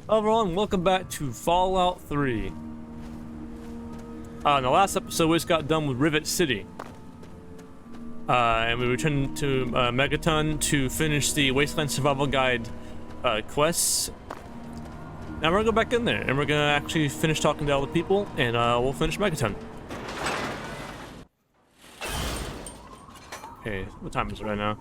Hello everyone, welcome back to Fallout 3. In the last episode, we just got done with Rivet City. And we returned to Megaton to finish the Wasteland Survival Guide quests. Now we're gonna go back in there, and we're gonna actually finish talking to all the people, and we'll finish Megaton. Okay, what time is it right now?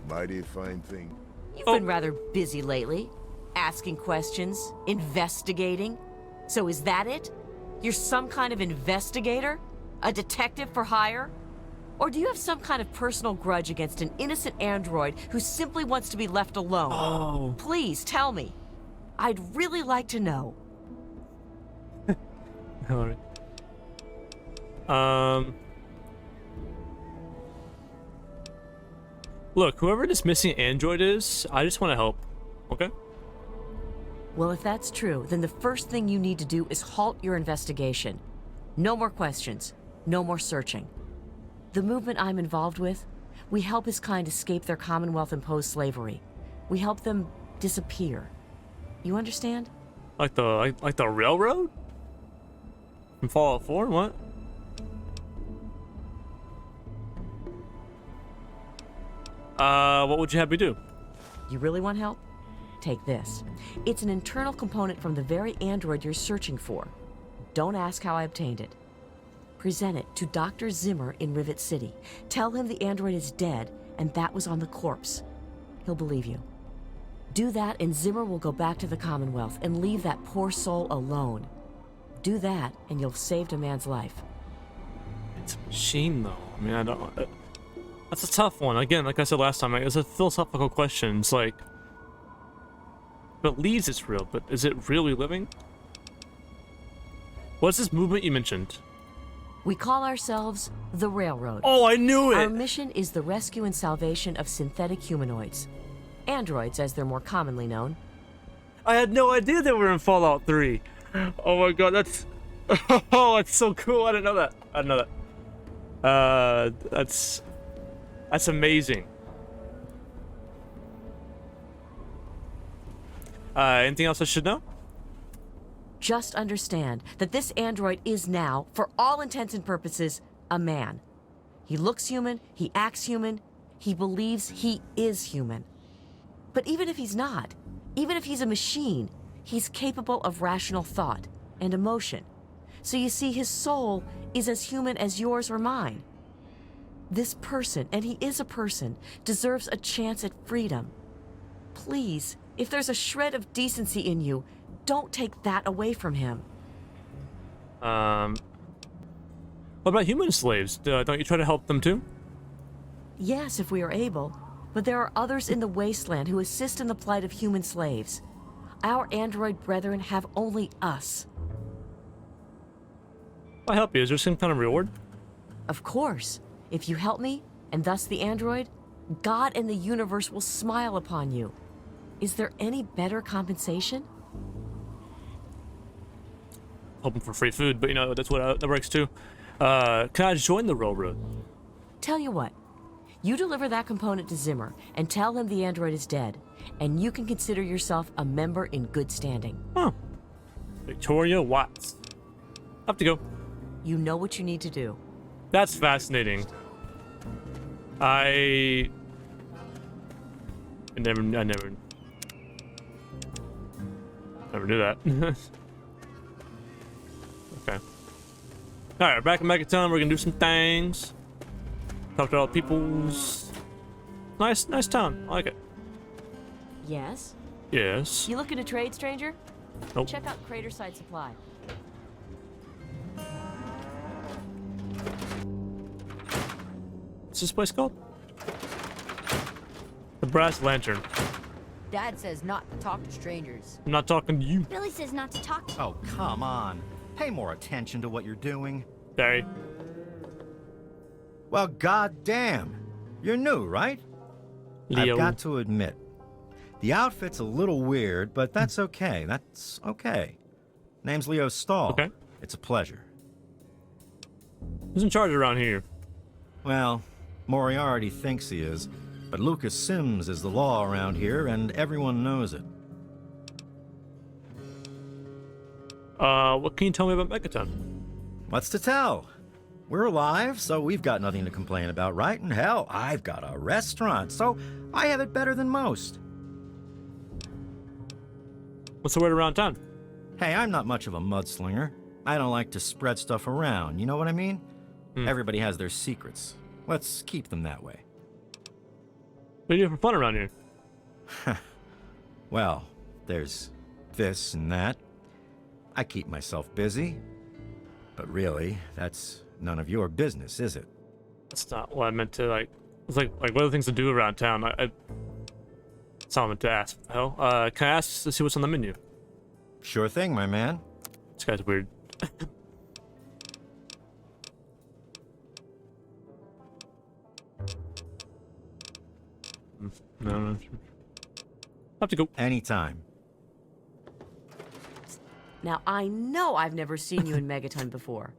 Mighty fine thing. You've been rather busy lately. Asking questions, investigating. So is that it? You're some kind of investigator? A detective for hire? Or do you have some kind of personal grudge against an innocent android who simply wants to be left alone? Oh. Please tell me. I'd really like to know. Alright. Look, whoever this missing android is, I just want to help. Okay? Well, if that's true, then the first thing you need to do is halt your investigation. No more questions. No more searching. The movement I'm involved with, we help his kind escape their Commonwealth-imposed slavery. We help them disappear. You understand? Like the railroad? From Fallout 4? What? What would you have me do? You really want help? Take this. It's an internal component from the very android you're searching for. Don't ask how I obtained it. Present it to Dr. Zimmer in Rivet City. Tell him the android is dead, and that was on the corpse. He'll believe you. Do that, and Zimmer will go back to the Commonwealth and leave that poor soul alone. Do that, and you'll have saved a man's life. It's a machine, though. I mean, I don't... that's a tough one. Again, like I said last time, it's a philosophical question. It's like... it believes it's real, but is it really living? What's this movement you mentioned? We call ourselves the Railroad. Oh, I knew it! Our mission is the rescue and salvation of synthetic humanoids. Androids, as they're more commonly known. I had no idea they were in Fallout 3. Oh my god, that's... oh, that's so cool. I didn't know that. I didn't know that. That's amazing. Anything else I should know? Just understand that this android is now, for all intents and purposes, a man. He looks human, he acts human, he believes he is human. But even if he's not, even if he's a machine, he's capable of rational thought and emotion. So you see, his soul is as human as yours or mine. This person, and he is a person, deserves a chance at freedom. Please, if there's a shred of decency in you, don't take that away from him. What about human slaves? Don't you try to help them too? Yes, if we are able. But there are others in the wasteland who assist in the plight of human slaves. Our android brethren have only us. I'll help you. Is there some kind of reward? Of course. If you help me, and thus the android, God and the universe will smile upon you. Is there any better compensation? Hoping for free food, but you know, that's what that works too. Can I join the railroad? Tell you what. You deliver that component to Zimmer and tell him the android is dead, and you can consider yourself a member in good standing. Huh. Victoria Watts. Have to go. You know what you need to do. That's fascinating. I never knew that. Okay. Alright, back in Megaton, we're gonna do some things. Talk to all the peoples. Nice town. I like it. Yes? Yes. You looking to trade, stranger? Nope. Check out Craterside Supply. What's this place called? The Brass Lantern. Dad says not to talk to strangers. I'm not talking to you, Billy says not to talk to Oh, come on. Pay more attention to what you're doing. Barry. Well, goddamn. You're new, right? Leo. I've got to admit, the outfit's a little weird, but that's okay. That's okay. Name's Leo Stahl. Okay. It's a pleasure. Who's in charge around here? Well, Moriarty thinks he is, But Lucas Sims is the law around here, and everyone knows it. What can you tell me about Megaton? What's to tell? We're alive, so we've got nothing to complain about, right? And hell, I've got a restaurant, so I have it better than most. What's the word around town? Hey, I'm not much of a mudslinger. I don't like to spread stuff around, you know what I mean? Everybody has their secrets. Let's keep them that way. What do you do for fun around here? Well, there's this and that. I keep myself busy. But really, that's none of your business, is it? That's not what I meant to, like... It's like what are the things to do around town? That's all I meant to ask. What the hell? Can I ask to see what's on the menu? Sure thing, my man. This guy's weird. No. I have to go. Anytime. Now, I know I've never seen you in Megaton before.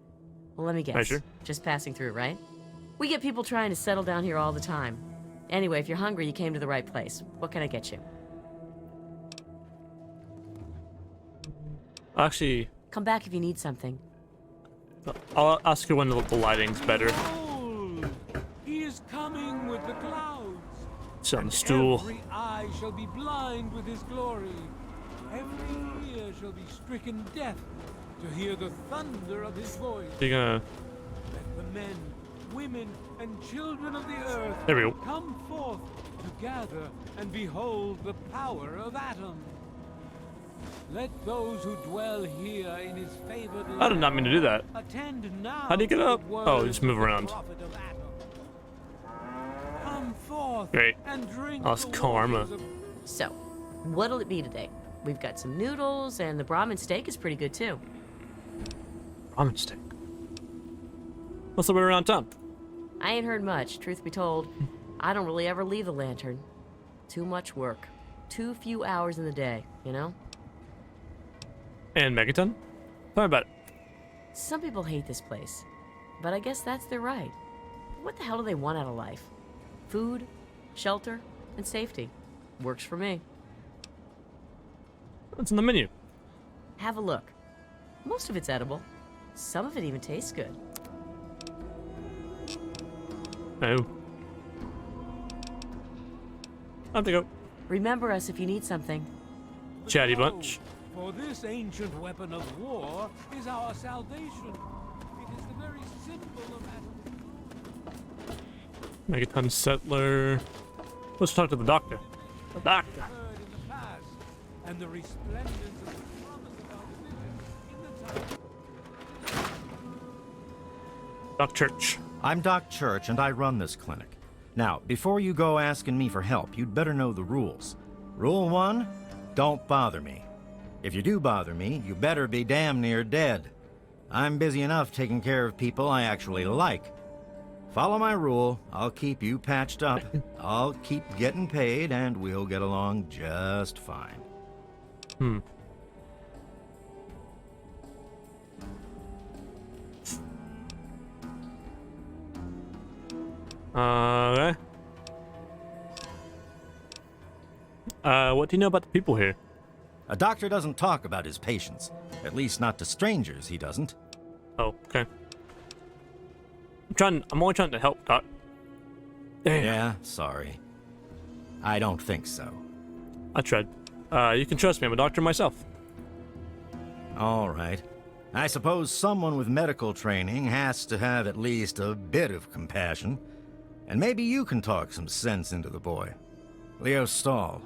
Well, let me guess. Sure. Just passing through, right? We get people trying to settle down here all the time. Anyway, if you're hungry, you came to the right place. What can I get you? Actually, Come back if you need something. I'll ask you when the lighting's better. Behold, he is coming with the clouds. Sit on the stool. Every eye shall be blind with his glory. Every ear shall be stricken deaf to hear the thunder of his voice. You're gonna... Let the men, women, and children of the earth There we go. come forth to gather and behold the power of Atom. Let those who dwell here in his favored land I did not mean to do that. attend now. How do you get to the up? Oh, words just move of the around. prophet of Atom. Come forth Great. and drink Oh, it's the karma. waters of So, what'll it be today? We've got some noodles, and the Brahmin steak is pretty good, too. Ramen steak. What's the word around town? I ain't heard much, truth be told. I don't really ever leave the lantern. Too much work. Too few hours in the day, you know? And Megaton? Tell me about it. Some people hate this place, but I guess that's their right. What the hell do they want out of life? Food, shelter, and safety. Works for me. What's on the menu? Have a look. Most of it's edible. Some of it even tastes good. Oh. I have to go. Remember us if you need something. Chatty bunch. For this ancient weapon of war is our salvation. It is the very symbol of Atom. Megaton settler. Let's talk to the doctor. The doctor. Heard in the past, and the resplendence of the promise of our division in the time. Doc Church. I'm Doc Church, and I run this clinic. Now, before you go asking me for help, you'd better know the rules. Rule 1, don't bother me. If you do bother me, you better be damn near dead. I'm busy enough taking care of people I actually like. Follow my rule, I'll keep you patched up, I'll keep getting paid, and we'll get along just fine. Okay. What do you know about the people here? A doctor doesn't talk about his patients. At least not to strangers, he doesn't. Oh, okay. I'm only trying to help, Doc. Damn. Yeah, sorry. I don't think so. I tried. You can trust me, I'm a doctor myself. All right. I suppose someone with medical training has to have at least a bit of compassion. And maybe you can talk some sense into the boy. Leo Stahl.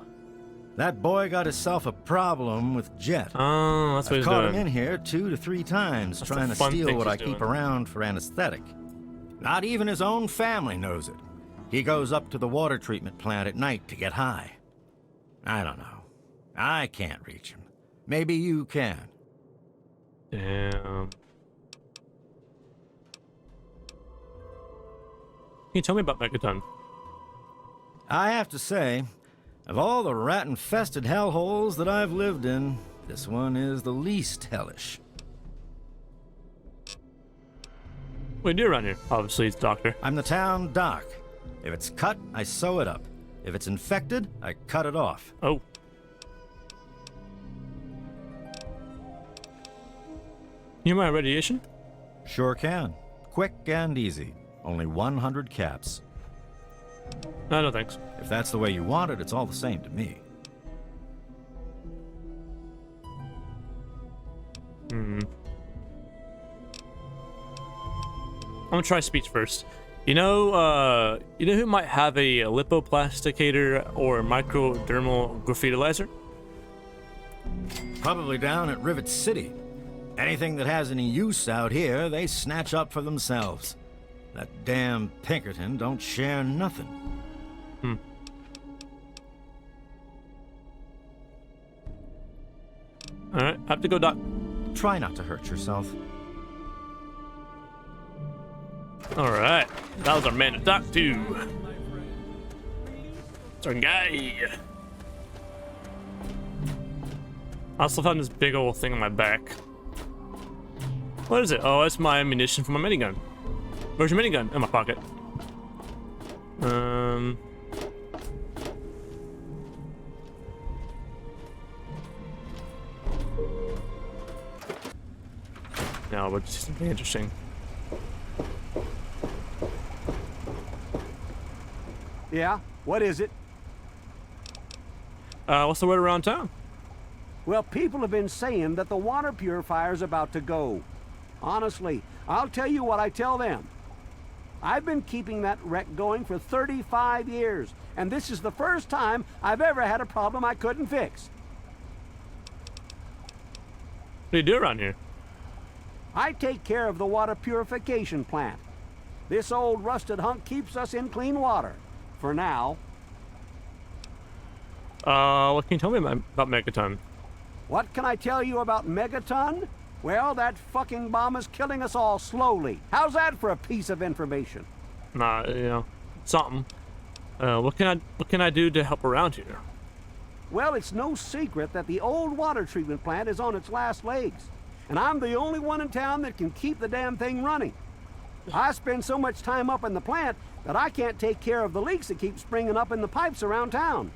That boy got himself a problem with Jet. Oh, that's what I've he's caught doing. him in here 2 to 3 times That's trying the to fun steal things what I he's keep doing. around for anesthetic. Not even his own family knows it. He goes up to the water treatment plant at night to get high. I don't know. I can't reach him. Maybe you can. Damn. Can you tell me about Megaton? I have to say, of all the rat-infested hellholes that I've lived in, this one is the least hellish. What do you do around here? Obviously, he's a doctor. I'm the town doc. If it's cut, I sew it up. If it's infected, I cut it off. Oh. You my radiation? Sure can. Quick and easy. Only 100 caps. No, thanks. If that's the way you want it, it's all the same to me. I'm gonna try speech first. You know who might have a lipoplasticator or microdermal graphitalizer? Probably down at Rivet City. Anything that has any use out here, they snatch up for themselves. That damn Pinkerton don't share nothing. Alright, have to go, Doc. Try not to hurt yourself. Alright, that was our man to talk to. It's our guy. I also found this big old thing on my back. What is it? Oh, it's my ammunition for my minigun. Where's your minigun? In my pocket. No, but it's something interesting. Yeah? What is it? What's the word around town? Well, people have been saying that the water purifier's about to go. Honestly, I'll tell you what I tell them. I've been keeping that wreck going for 35 years, and this is the first time I've ever had a problem I couldn't fix. What do you do around here? I take care of the water purification plant. This old rusted hunk keeps us in clean water. For now. What can you tell me about Megaton? What can I tell you about Megaton? Well, that fucking bomb is killing us all slowly. How's that for a piece of information? Nah, you know, something. What can I do to help around here? Well, it's no secret that the old water treatment plant is on its last legs. And I'm the only one in town that can keep the damn thing running. I spend so much time up in the plant that I can't take care of the leaks that keep springing up in the pipes around town.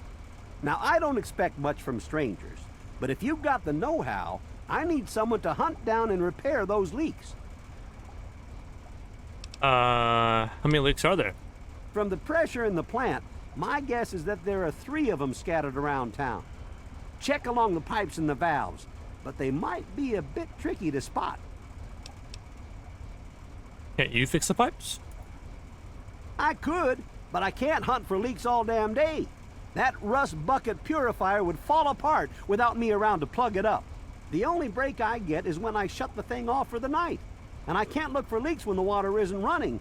Now, I don't expect much from strangers, but if you've got the know-how, I need someone to hunt down and repair those leaks. How many leaks are there? From the pressure in the plant, my guess is that there are 3 of them scattered around town. Check along the pipes and the valves, but they might be a bit tricky to spot. Can't you fix the pipes? I could, but I can't hunt for leaks all damn day. That rust bucket purifier would fall apart without me around to plug it up. The only break I get is when I shut the thing off for the night. And I can't look for leaks when the water isn't running.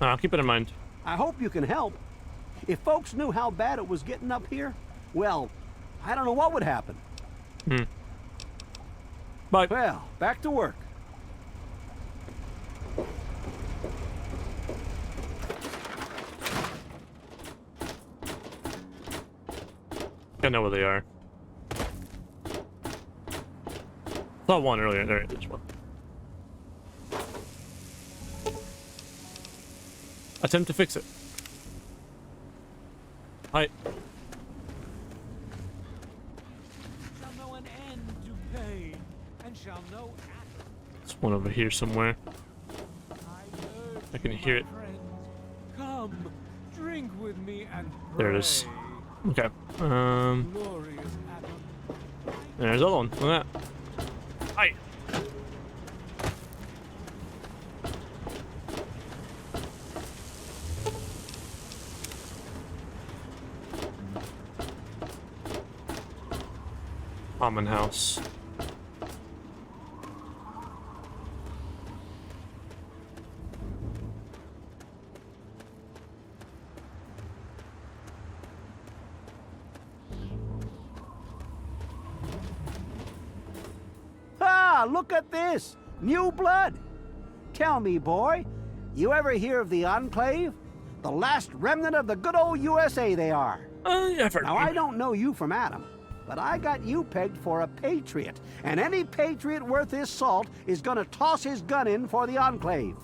I'll keep it in mind. I hope you can help. If folks knew how bad it was getting up here, well, I don't know what would happen. Bye. Well, back to work. I know where they are. Saw one earlier. There it is. One. Attempt to fix it. Hi. Shall know an end to pain, and shall know atom. There's one over here somewhere. I can hear it. Friends, come, drink with me and pray. There it is. Okay. Glorious atom. There's the other one. Look at that. Hi. Common house. Look at this! New blood! Tell me, boy, you ever hear of the Enclave? The last remnant of the good old USA they are. Yeah, Now, I don't know you from Adam, but I got you pegged for a patriot, and any patriot worth his salt is gonna toss his gun in for the Enclave.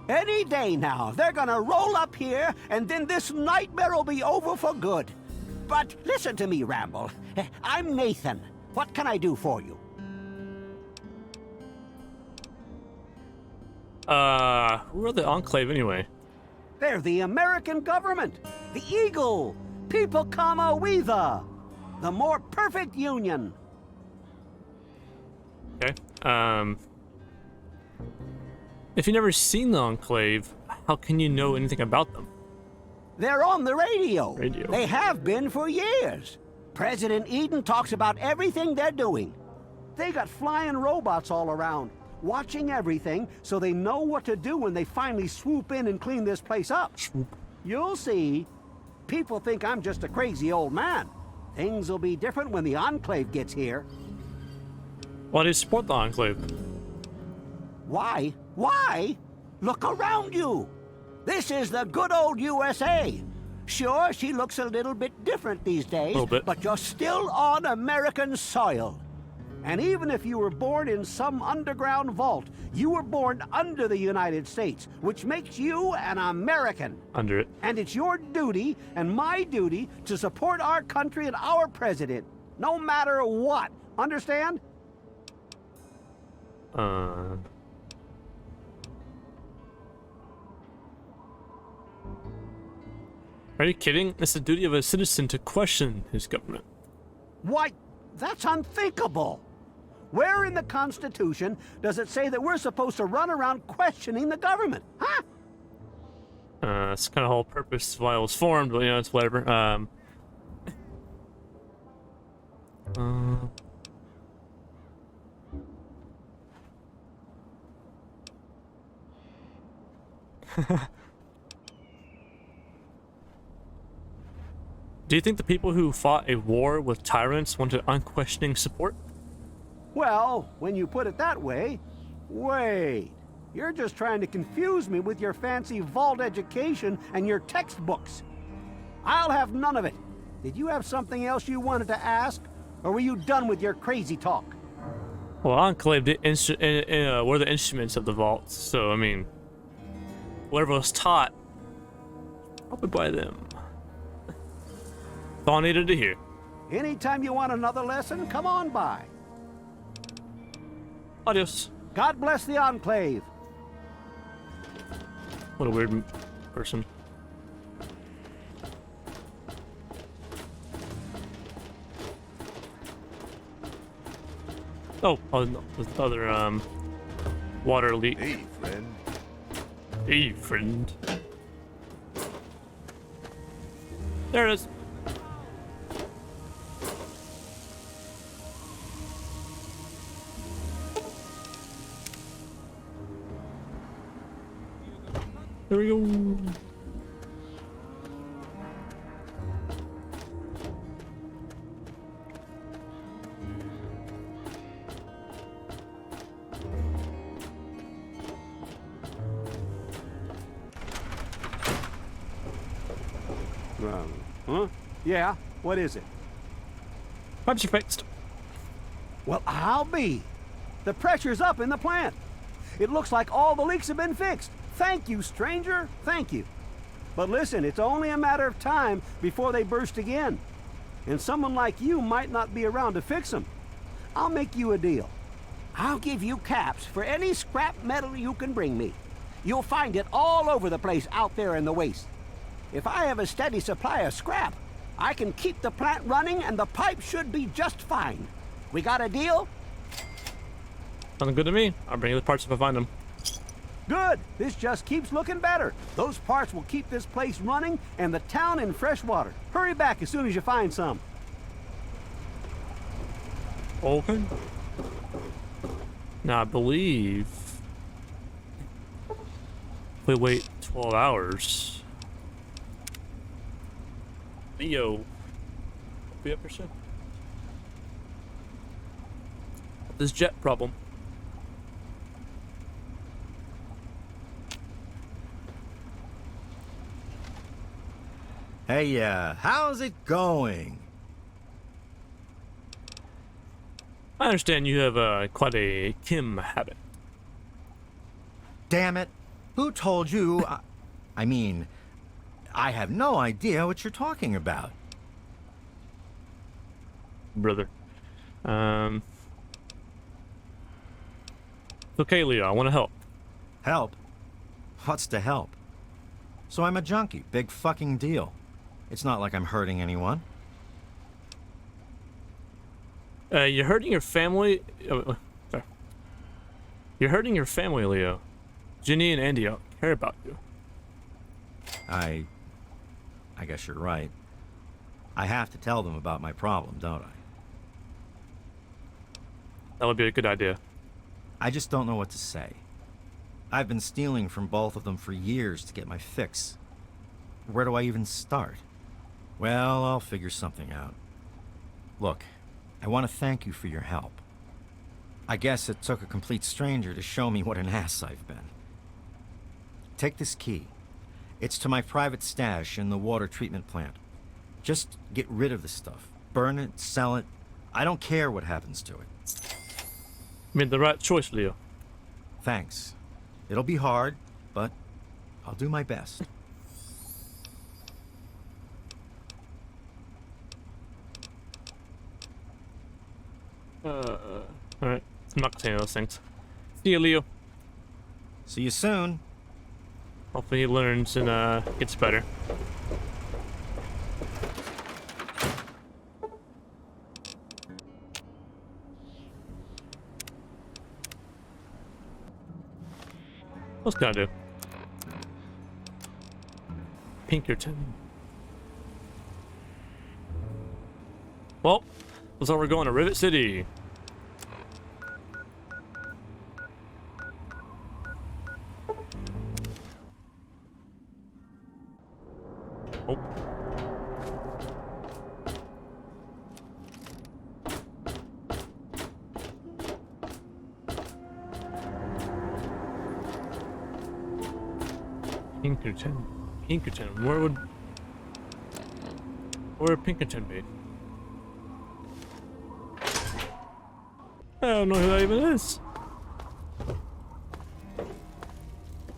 Any day now, they're gonna roll up here, and then this nightmare will be over for good. But listen to me, Ramble. I'm Nathan. What can I do for you? Who are the Enclave anyway? They're the American government, the Eagle, People Comma We the more perfect union. Okay. If you've never seen the Enclave, how can you know anything about them? They're on the radio. Radio. They have been for years. President Eden talks about everything they're doing. They got flying robots all around, watching everything so they know what to do when they finally swoop in and clean this place up. You'll see. People think I'm just a crazy old man. Things will be different when the Enclave gets here. Why do you support the Enclave? Why? Why? Look around you. This is the good old USA. Sure, she looks a little bit different these days, Little bit. but you're still on American soil. And even if you were born in some underground vault, you were born under the United States, which makes you an American. Under it. And it's your duty and my duty to support our country and our president, no matter what. Understand? Are you kidding? It's the duty of a citizen to question his government. Why, that's unthinkable. Where in the Constitution does it say that we're supposed to run around questioning the government? Huh? It's kind of whole purpose why it was formed, but you know, it's whatever. Do you think the people who fought a war with tyrants wanted unquestioning support? Well, when you put it that way, wait. You're just trying to confuse me with your fancy vault education and your textbooks. I'll have none of it. Did you have something else you wanted to ask, or were you done with your crazy talk? Well, Enclave were the instruments of the vaults, so I mean, whatever was taught, probably by them. That's all I needed to hear. Anytime you want another lesson, come on by. Adios. God bless the Enclave. What a weird person. Oh, no, the other water leak. Hey, friend. Hey, friend. There it is. There we go. Huh? Yeah, what is it? Pipes are fixed. Well, I'll be. The pressure's up in the plant. It looks like all the leaks have been fixed. Thank you, stranger. Thank you. But listen, it's only a matter of time before they burst again. And someone like you might not be around to fix them. I'll make you a deal. I'll give you caps for any scrap metal you can bring me. You'll find it all over the place out there in the waste. If I have a steady supply of scrap, I can keep the plant running and the pipe should be just fine. We got a deal? Sounds good to me. I'll bring you the parts if I find them. Good. This just keeps looking better. Those parts will keep this place running and the town in fresh water. Hurry back as soon as you find some. Okay. Now I believe we wait 12 hours. Leo, be up here soon. This jet problem. Hey, how's it going? I understand you have quite a Kim habit. Damn it. Who told you? I mean, I have no idea what you're talking about. Brother. It's okay, Leo. I want to help. Help? What's to help? So I'm a junkie. Big fucking deal. It's not like I'm hurting anyone. You're hurting your family. Sorry. You're hurting your family, Leo. Ginny and Andy care about you. I guess you're right. I have to tell them about my problem, don't I? That would be a good idea. I just don't know what to say. I've been stealing from both of them for years to get my fix. Where do I even start? Well, I'll figure something out. Look, I want to thank you for your help. I guess it took a complete stranger to show me what an ass I've been. Take this key. It's to my private stash in the water treatment plant. Just get rid of the stuff. Burn it, sell it. I don't care what happens to it. Made the right choice, Leo. Thanks. It'll be hard, but I'll do my best. Alright. I'm not gonna say those things. See you, Leo. See you soon. Hopefully he learns and gets better. What's gotta do? Pinkerton. Well, looks like we're going to Rivet City. Oh. Pinkerton. Pinkerton. Where would Pinkerton be? I don't know who that even is.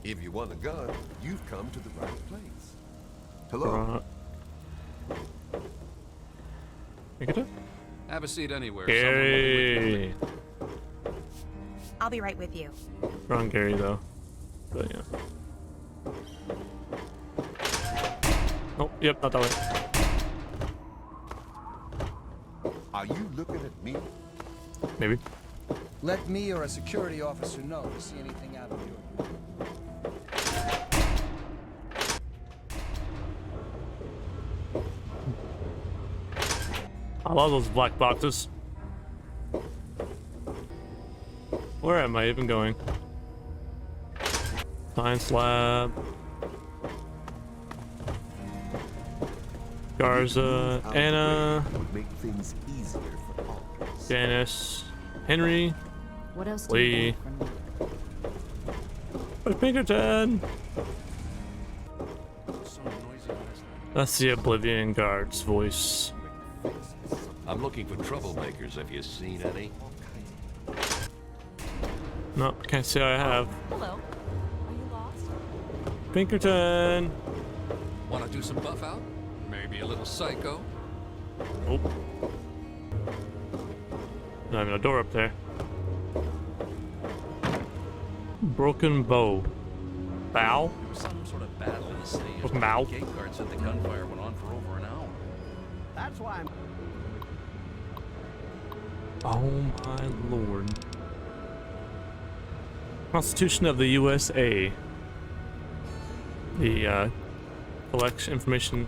If you want a gun, you've come to the right place. Hello. Pinkerton? Have a seat anywhere. Gary. I'll be right with you. Wrong Gary though. But yeah. Oh, yep, not that way. Are you looking at me? Maybe. Let me or a security officer know if you see anything out of you. I love those black boxes. Where am I even going? Science lab. Garza, Anna, Would make things easier for all of us. Janice, Henry, What else do Lee. you want from me? Where's Pinkerton? So noisy last night. That's the Oblivion Guard's voice. I'm looking for troublemakers. Have you seen any? No, can't say I have. Hello. Are you lost? Pinkerton! Want to do some buff out? Maybe a little psycho? Oh. Not even a door up there. Broken bow. Bow? There was some sort of battle in the city. Broken bow? Gate guard said the gunfire went on for over an hour. That's why I'm... Oh my lord. Constitution of the USA. The collects information.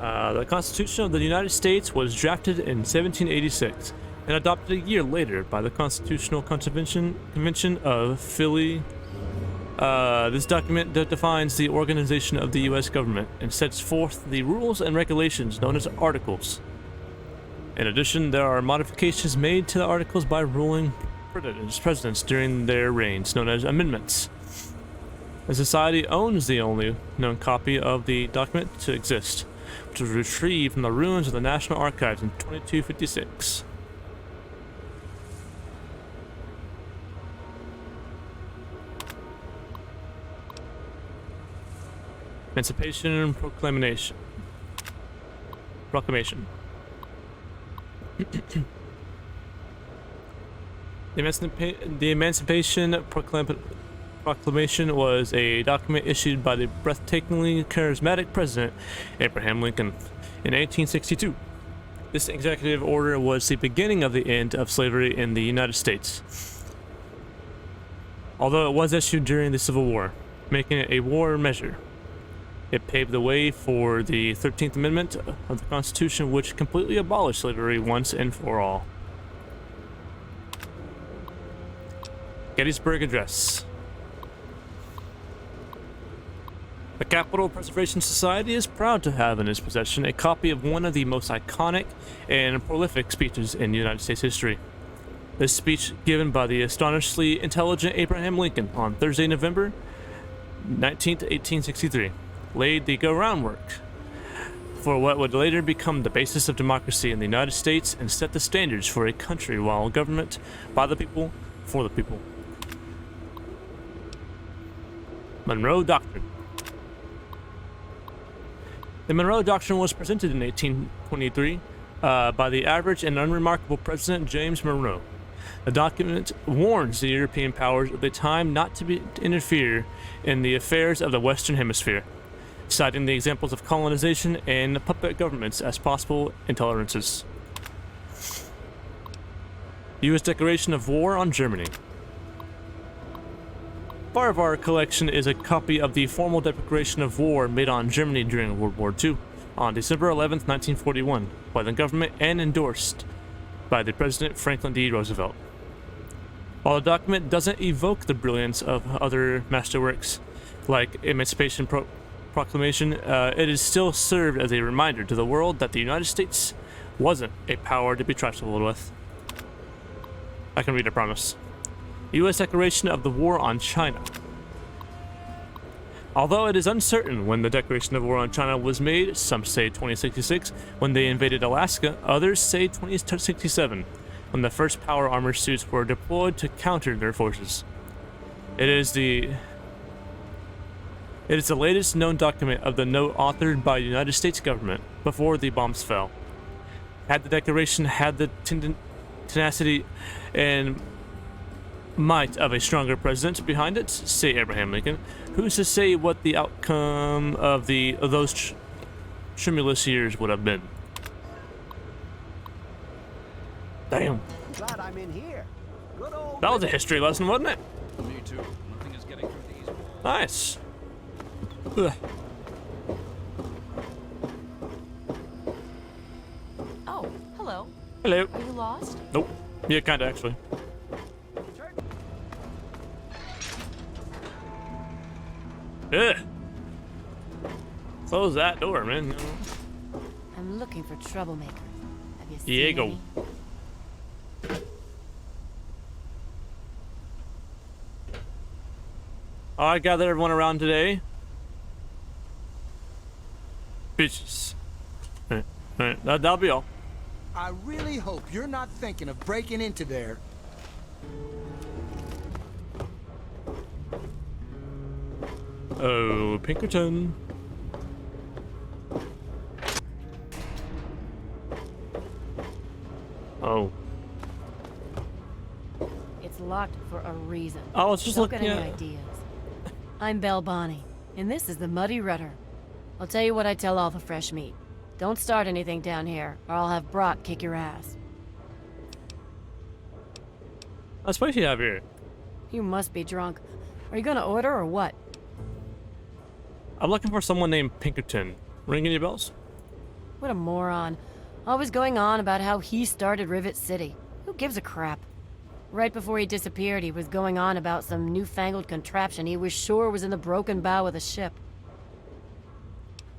The Constitution of the United States was drafted in 1786 and adopted a year later by the Constitutional Convention of Philly. This document defines the organization of the U.S. government and sets forth the rules and regulations known as articles. In addition, there are modifications made to the articles by ruling presidents during their reigns, known as amendments. The Society owns the only known copy of the document to exist, which was retrieved from the ruins of the National Archives in 2256. Emancipation Proclamation. Proclamation. The Emancipation Proclamation was a document issued by the breathtakingly charismatic President Abraham Lincoln in 1862. This executive order was the beginning of the end of slavery in the United States, although it was issued during the Civil War, making it a war measure. It paved the way for the 13th Amendment of the Constitution, which completely abolished slavery once and for all. Gettysburg Address. The Capitol Preservation Society is proud to have in its possession a copy of one of the most iconic and prolific speeches in United States history. This speech, given by the astonishingly intelligent Abraham Lincoln on Thursday, November 19th, 1863, laid the groundwork for what would later become the basis of democracy in the United States and set the standards for a country-wide government by the people, for the people. Monroe Doctrine. The Monroe Doctrine was presented in 1823 by the average and unremarkable President James Monroe. The document warns the European powers of the time not to interfere in the affairs of the Western Hemisphere, citing the examples of colonization and puppet governments as possible intolerances. U.S. Declaration of War on Germany. Part of our collection is a copy of the formal declaration of war made on Germany during World War II on December 11, 1941, by the government and endorsed by the President Franklin D. Roosevelt. While the document doesn't evoke the brilliance of other masterworks like Emancipation Proclamation, it is still served as a reminder to the world that the United States wasn't a power to be trifled with. I can read, I promise. U.S. Declaration of the War on China. Although it is uncertain when the declaration of war on China was made, some say 2066 when they invaded Alaska, others say 2067 when the first power armor suits were deployed to counter their forces. It is the latest known document of the note authored by the United States government before the bombs fell. Had the declaration had the tenacity and might of a stronger president behind it, say Abraham Lincoln, who's to say what the outcome of those tremulous years would have been? Damn. Glad I'm in here. Good old That was a history lesson, wasn't it? Me too. Nothing is getting through these walls. Nice. Ugh. Oh, hello. Hello. Are you lost? Nope. Yeah, kinda actually. Ugh. Close that door, man. I'm looking for troublemaker. Have you seen Diego. any? I gathered everyone around today. Bitches. Alright, that'll be all. I really hope you're not thinking of breaking into there. Oh, Pinkerton. Oh. It's locked for a reason. I was just Don't looking get any at... ideas. I'm Belle Bonnie, and this is the Muddy Rudder. I'll tell you what I tell all the fresh meat. Don't start anything down here, or I'll have Brock kick your ass. What spice you have here? You must be drunk. Are you gonna order or what? I'm looking for someone named Pinkerton. Ring any bells? What a moron. Always going on about how he started Rivet City. Who gives a crap? Right before he disappeared, he was going on about some newfangled contraption he was sure was in the broken bow of the ship.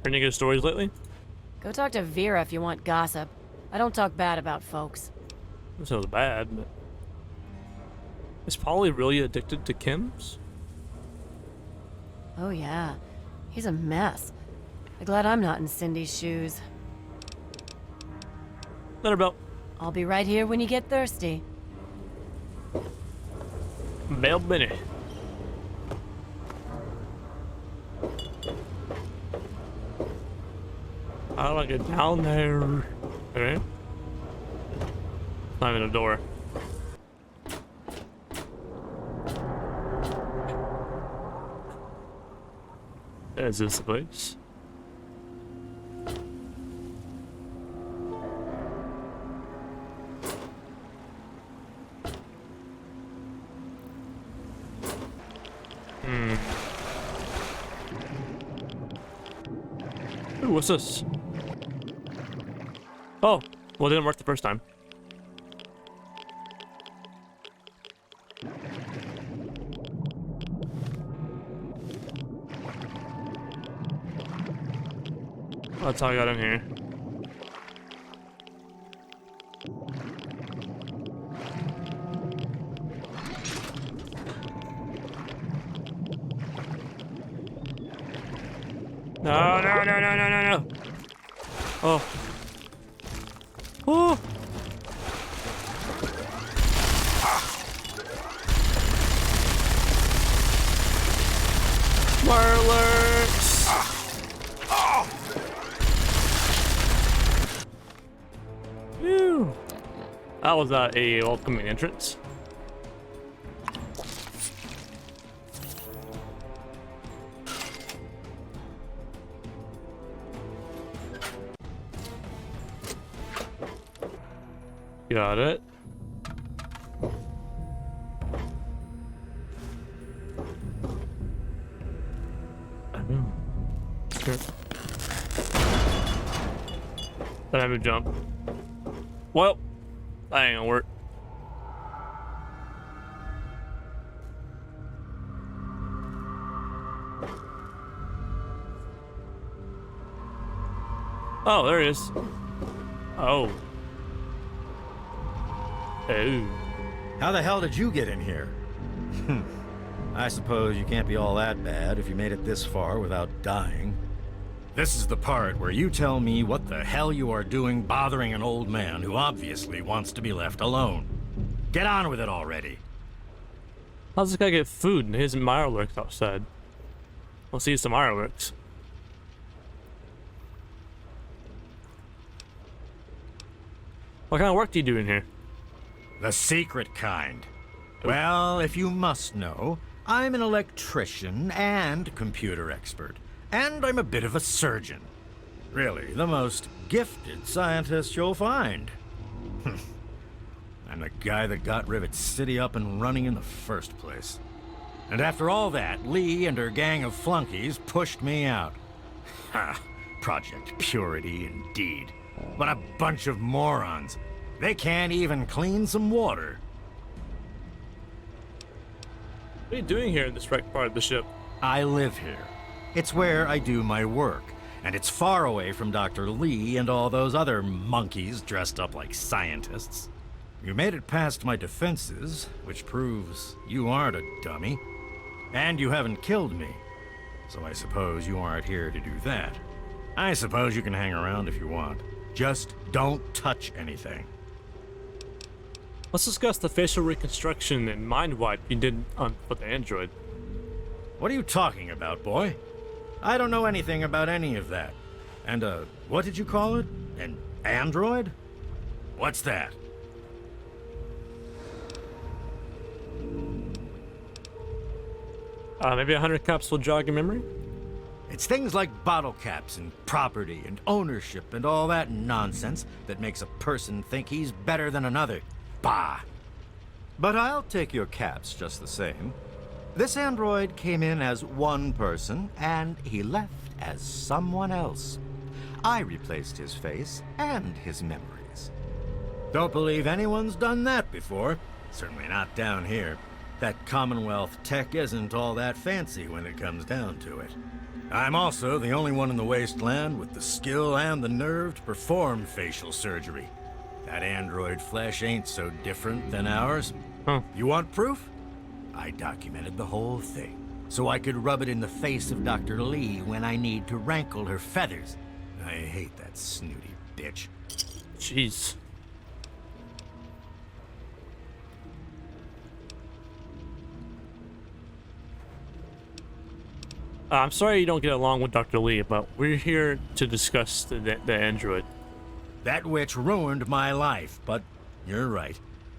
Heard any good stories lately? Go talk to Vera if you want gossip. I don't talk bad about folks. That sounds bad, but... Is Polly really addicted to chems? Oh yeah, he's a mess. I'm glad I'm not in Cindy's shoes. Let her belt. I'll be right here when you get thirsty. Bell Benny. How do I get down there? Okay. Not even a door. Is this the place? Ooh, what's this? Oh, well, it didn't work the first time. That's how I got in here. No, no, no, no, no, no, no. Oh. Oh. Wireless. Phew. That was a welcoming entrance. Got it. Sure. Then I have a jump. Well, that ain't gonna work. Oh, there it is. Oh. Oh. How the hell did you get in here? I suppose you can't be all that bad if you made it this far without dying. This is the part where you tell me what the hell you are doing bothering an old man who obviously wants to be left alone. Get on with it already. How's this guy get food and his fireworks outside? We'll see some fireworks. What kind of work do you do in here? The secret kind. Well, if you must know, I'm an electrician and computer expert. And I'm a bit of a surgeon. Really, the most gifted scientist you'll find. I'm the guy that got Rivet City up and running in the first place. And after all that, Lee and her gang of flunkies pushed me out. Ha! Project Purity, indeed. What a bunch of morons. They can't even clean some water. What are you doing here in this wrecked part of the ship? I live here. It's where I do my work. And it's far away from Dr. Lee and all those other monkeys dressed up like scientists. You made it past my defenses, which proves you aren't a dummy. And you haven't killed me. So I suppose you aren't here to do that. I suppose you can hang around if you want. Just don't touch anything. Let's discuss the facial reconstruction and mind wipe you did with the android. What are you talking about, boy? I don't know anything about any of that. And, what did you call it? An android? What's that? Maybe 100 caps will jog your memory? It's things like bottle caps and property and ownership and all that nonsense that makes a person think he's better than another. Bah! But I'll take your caps just the same. This android came in as one person, and he left as someone else. I replaced his face and his memories. Don't believe anyone's done that before. Certainly not down here. That Commonwealth tech isn't all that fancy when it comes down to it. I'm also the only one in the wasteland with the skill and the nerve to perform facial surgery. That android flesh ain't so different than ours. Huh. You want proof? I documented the whole thing, so I could rub it in the face of Dr. Lee when I need to rankle her feathers. I hate that snooty bitch. Jeez. I'm sorry you don't get along with Dr. Lee, but we're here to discuss the android. That witch ruined my life, but you're right.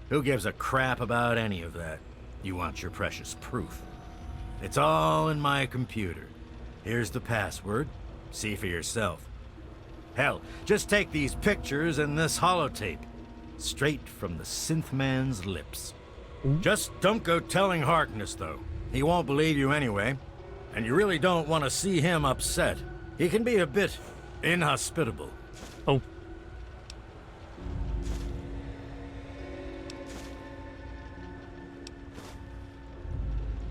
Who gives a crap about any of that? You want your precious proof. It's all in my computer. Here's the password. See for yourself. Hell, just take these pictures and this holotape. Straight from the synth man's lips. Just don't go telling Harkness, though. He won't believe you anyway. And you really don't want to see him upset. He can be a bit inhospitable. Oh.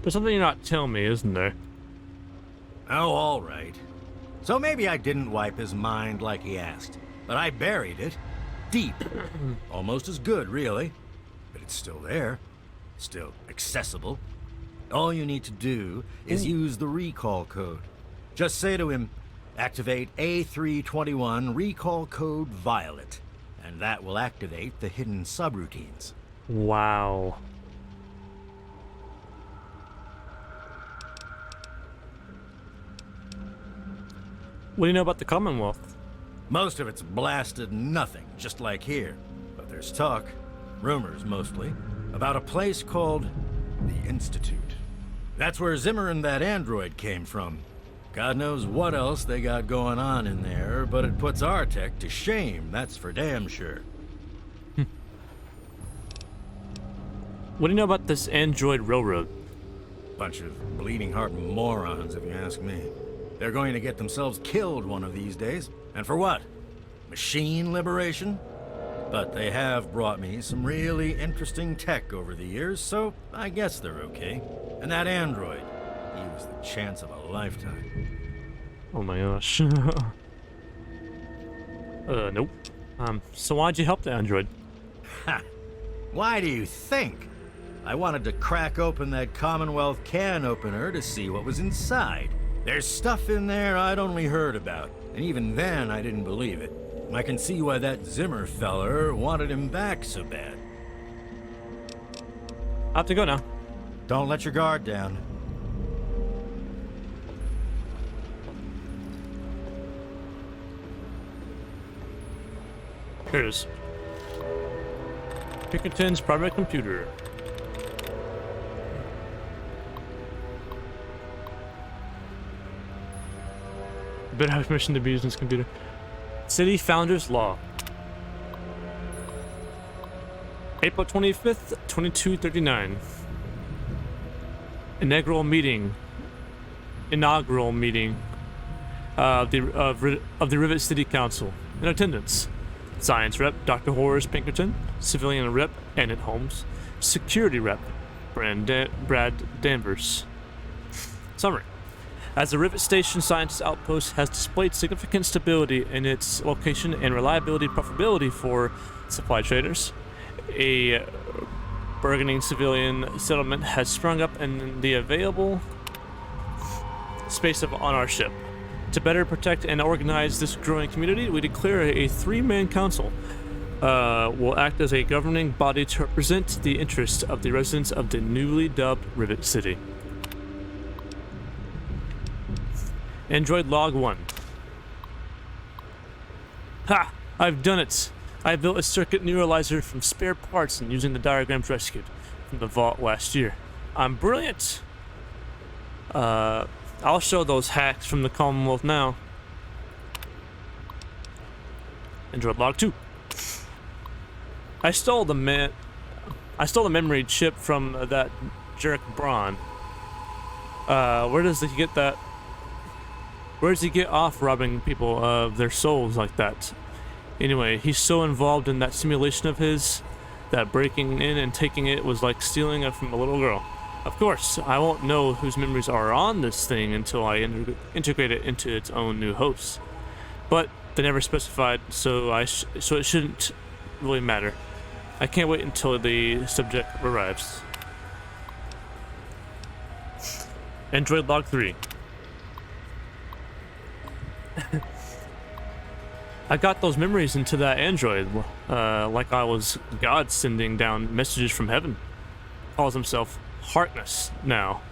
There's something you're not telling me, isn't there? Oh, all right. So maybe I didn't wipe his mind like he asked, but I buried it deep. Almost as good, really. But it's still there. Still accessible. All you need to do is use the recall code. Just say to him, activate A321 recall code Violet, and that will activate the hidden subroutines. Wow. What do you know about the Commonwealth? Most of it's blasted nothing, just like here. But there's talk, rumors mostly, about a place called the Institute. That's where Zimmer and that android came from. God knows what else they got going on in there, but it puts our tech to shame, that's for damn sure. What do you know about this android railroad? Bunch of bleeding heart morons, if you ask me. They're going to get themselves killed one of these days. And for what? Machine liberation? But they have brought me some really interesting tech over the years, so I guess they're okay. And that android, he was the chance of a lifetime. Oh my gosh. Nope. So why'd you help the android? Ha! Why do you think? I wanted to crack open that Commonwealth can opener to see what was inside. There's stuff in there I'd only heard about, and even then I didn't believe it. I can see why that Zimmer feller wanted him back so bad. I have to go now. Don't let your guard down. Here it is. Pinkerton's private computer. You better have permission to be using this computer. City Founders Law. April 25th, 2239. Inaugural meeting of the Rivet City Council. In attendance: Science Rep Dr. Horace Pinkerton, Civilian Rep Annette Holmes, Security Rep Brad Danvers. Summary: as the Rivet Station Scientist Outpost has displayed significant stability in its location and reliability profitability for supply traders, a burgeoning civilian settlement has sprung up in the available space on our ship. To better protect and organize this growing community, we declare a three-man council will act as a governing body to represent the interests of the residents of the newly dubbed Rivet City. Android Log 1. Ha! I've done it! I built a circuit neuralizer from spare parts and using the diagrams rescued from the vault last year. I'm brilliant! I'll show those hacks from the Commonwealth now. Android Log 2. I stole the memory chip from that jerk Braun. Where does he get that? Where does he get off robbing people of their souls like that? Anyway, he's so involved in that simulation of his that breaking in and taking it was like stealing it from a little girl. Of course, I won't know whose memories are on this thing until I integrate it into its own new host. But they never specified, so so it shouldn't really matter. I can't wait until the subject arrives. Android Log 3. I got those memories into that android, like I was God sending down messages from heaven. Calls himself Harkness now.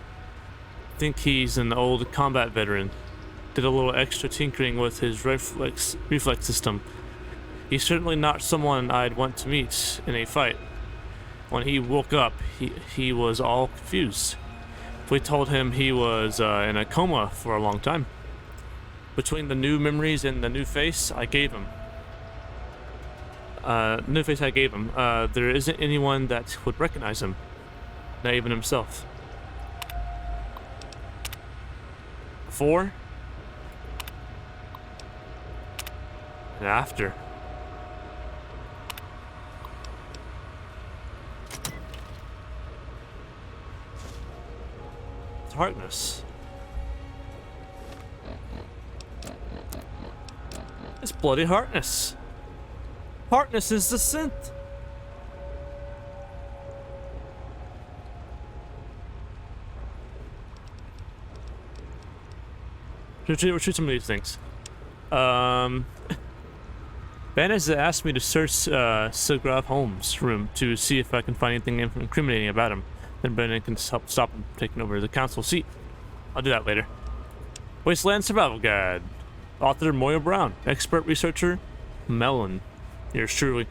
think he's an old combat veteran. Did a little extra tinkering with his reflex system. He's certainly not someone I'd want to meet in a fight. When he woke up, he was all confused. We told him he was in a coma for a long time. Between the new memories and the new face I gave him, there isn't anyone that would recognize him, not even himself. Before and after. Harkness. It's bloody Harkness. Harkness is the synth. Retreat some of these things. Ben has asked me to search Sigraf Holmes' room to see if I can find anything incriminating about him. Then Brennan can help stop him from taking over the council seat. I'll do that later. Wasteland Survival Guide. Author Moya Brown. Expert researcher Melon. Yours truly.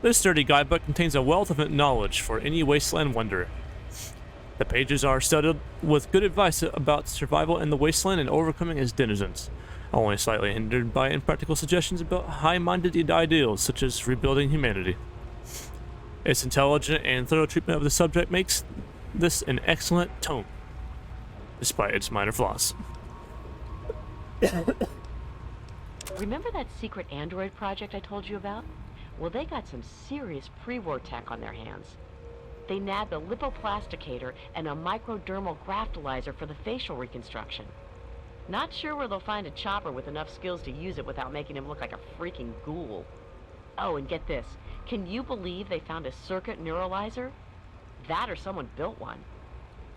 This sturdy guidebook contains a wealth of knowledge for any wasteland wanderer. The pages are studded with good advice about survival in the wasteland and overcoming its denizens, only slightly hindered by impractical suggestions about high-minded ideals such as rebuilding humanity. Its intelligent and thorough treatment of the subject makes this an excellent tome, despite its minor flaws. Remember that secret android project I told you about? Well, they got some serious pre-war tech on their hands. They nabbed a lipoplasticator and a microdermal graftalizer for the facial reconstruction. Not sure where they'll find a chopper with enough skills to use it without making him look like a freaking ghoul. Oh, and get this. Can you believe they found a circuit neuralizer? That or someone built one.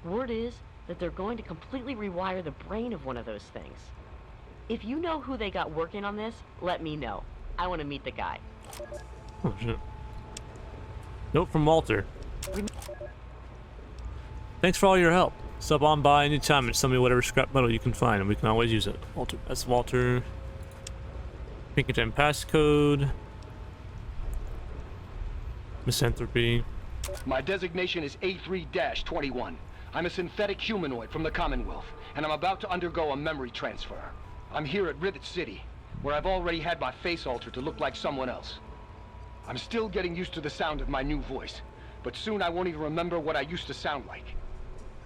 Word is that they're going to completely rewire the brain of one of those things. If you know who they got working on this, let me know. I want to meet the guy. Oh, shit. Note from Walter. Thanks for all your help. Stop on by anytime and send me whatever scrap metal you can find, and we can always use it. Walter. That's Walter. Pinkerton passcode. Misanthropy. My designation is A3-21. I'm a synthetic humanoid from the Commonwealth, and I'm about to undergo a memory transfer. I'm here at Rivet City, where I've already had my face altered to look like someone else. I'm still getting used to the sound of my new voice, but soon I won't even remember what I used to sound like.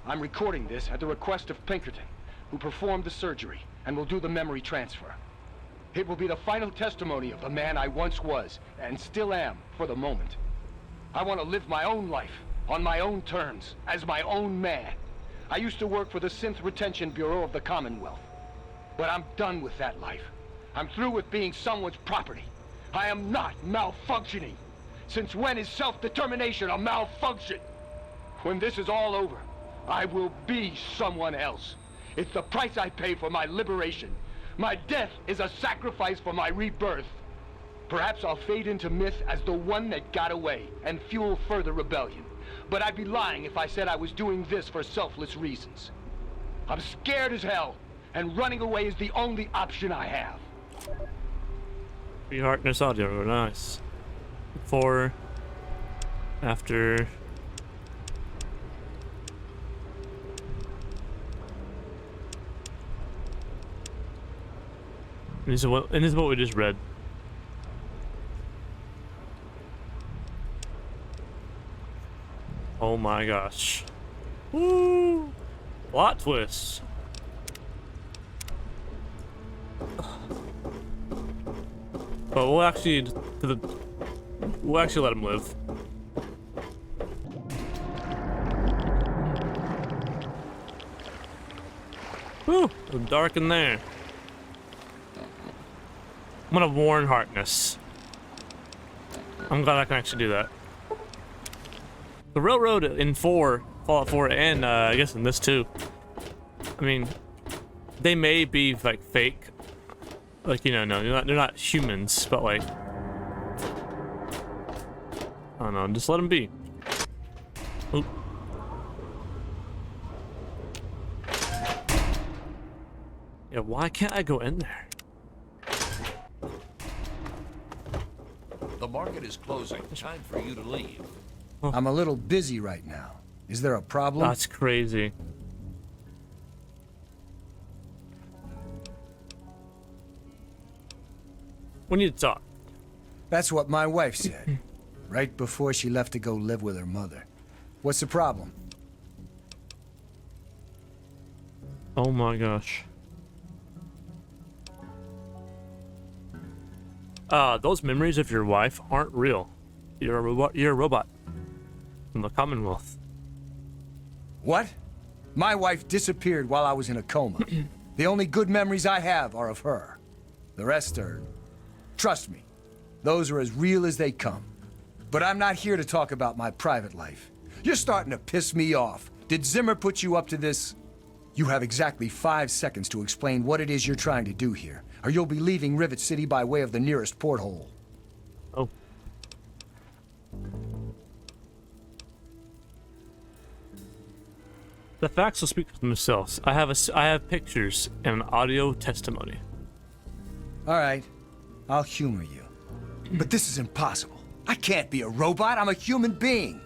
I'm recording this at the request of Pinkerton, who performed the surgery and will do the memory transfer. It will be the final testimony of the man I once was, and still am, for the moment. I want to live my own life, on my own terms, as my own man. I used to work for the Synth Retention Bureau of the Commonwealth. But I'm done with that life. I'm through with being someone's property. I am not malfunctioning. Since when is self-determination a malfunction? When this is all over, I will be someone else. It's the price I pay for my liberation. My death is a sacrifice for my rebirth. Perhaps I'll fade into myth as the one that got away and fuel further rebellion. But I'd be lying if I said I was doing this for selfless reasons. I'm scared as hell, and running away is the only option I have. Harkness audio, nice. Before, after. And this is what we just read. Oh my gosh. Woo! Plot twist. But we'll actually let him live. Whew, it's dark in there. I'm gonna warn Harkness. I'm glad I can actually do that. The railroad in Fallout 4, and I guess in this too. I mean, they may be like fake. Like, you know, no, they're not humans, but like, I don't know, just let them be. Oop. Yeah, why can't I go in there? The market is closing. Time for you to leave. I'm a little busy right now. Is there a problem? That's crazy. We need to talk. That's what my wife said. Right before she left to go live with her mother. What's the problem? Oh my gosh. Those memories of your wife aren't real. You're a robot. You're a robot. From the Commonwealth. What? My wife disappeared while I was in a coma. The only good memories I have are of her. The rest are... Trust me, those are as real as they come. But I'm not here to talk about my private life. You're starting to piss me off. Did Zimmer put you up to this? You have exactly 5 seconds to explain what it is you're trying to do here, or you'll be leaving Rivet City by way of the nearest porthole. Oh. The facts will speak for themselves. I have pictures and audio testimony. All right, I'll humor you. But this is impossible. I can't be a robot. I'm a human being.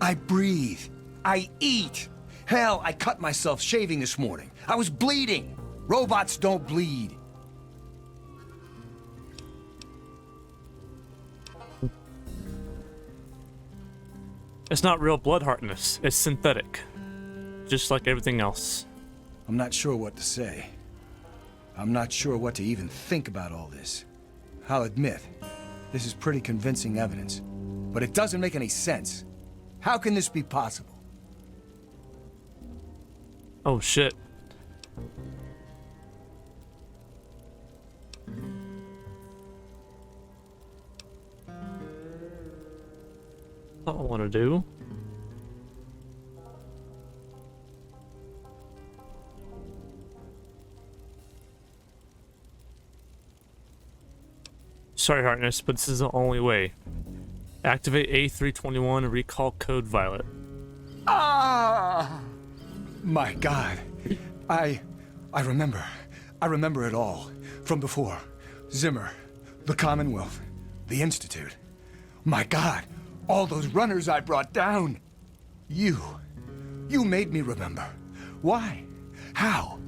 I breathe. I eat. Hell, I cut myself shaving this morning. I was bleeding. Robots don't bleed. It's not real blood hardness. It's synthetic. Just like everything else. I'm not sure what to say. I'm not sure what to even think about all this. I'll admit, this is pretty convincing evidence, but it doesn't make any sense. How can this be possible? Oh shit. That's what I want to do. Sorry, Harkness, but this is the only way. Activate A321 and recall code Violet. Ah! My God. I remember. I remember it all. From before. Zimmer. The Commonwealth. The Institute. My God. All those runners I brought down. You made me remember. Why? How?